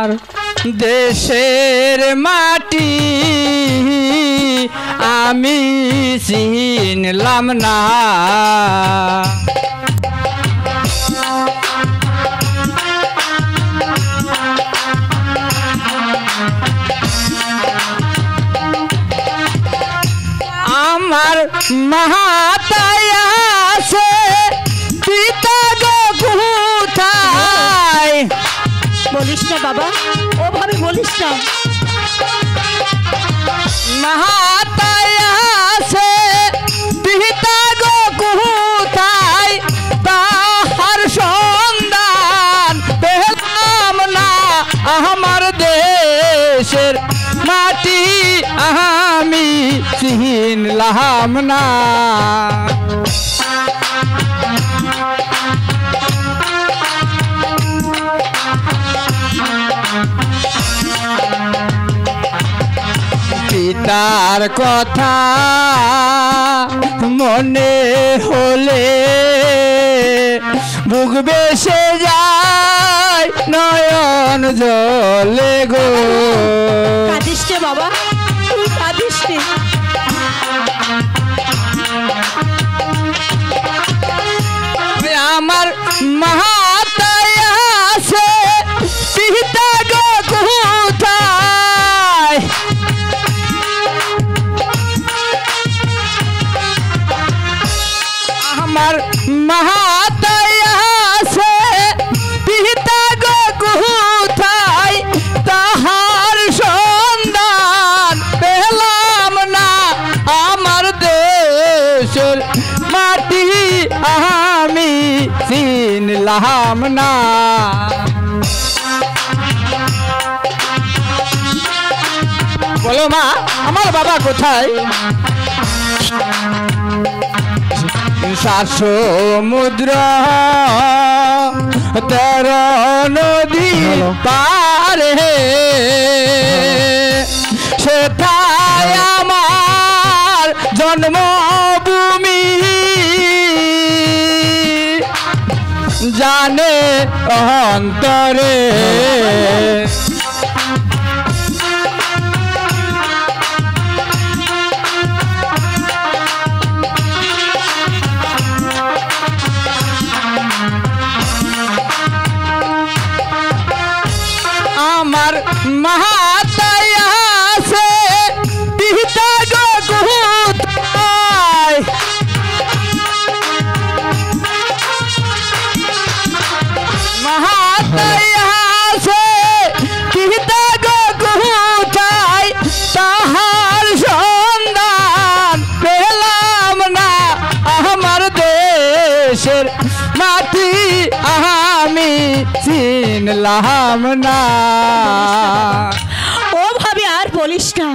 আমার দেশের মাটি আমি চিনলাম না। আমার মাতায় আছে পিতা গো কোথায়। বলিস না বাবা, ওভাবে বলিস না। মাতায় আছে পিতা গো কোথায়, তাহার সন্ধান পেলাম না। আমার দেশের মাটি আমি চিনলাম না। পিতার কথা মনে হলে বুক বেসে যায় নয়ন জলে গো। কাঁদিস নে বাবা, তুই কাঁদিস নে। আমার মাতায় আছে পিতা গো কোথায়। আমার মাতায় আছে পিতা গো কোথায়, তাহার সন্ধান পেলাম না। আমার দেশের মাটি আমি চিনলাম না। বলো মা, আমার বাবা কোথায়। সমুদ্র 13 নদী পারে সেথায় আমার জন্মভূমি, জানে অন্তরে। আমার মাতায় আছে পিতা গো কোথায়। মাতায় আছে পিতা গো কোথায়, তাহার সন্ধান পেলাম না। আমার দেশের মাটি আমি চিনলাম না। ওভাবে আর বলিস না।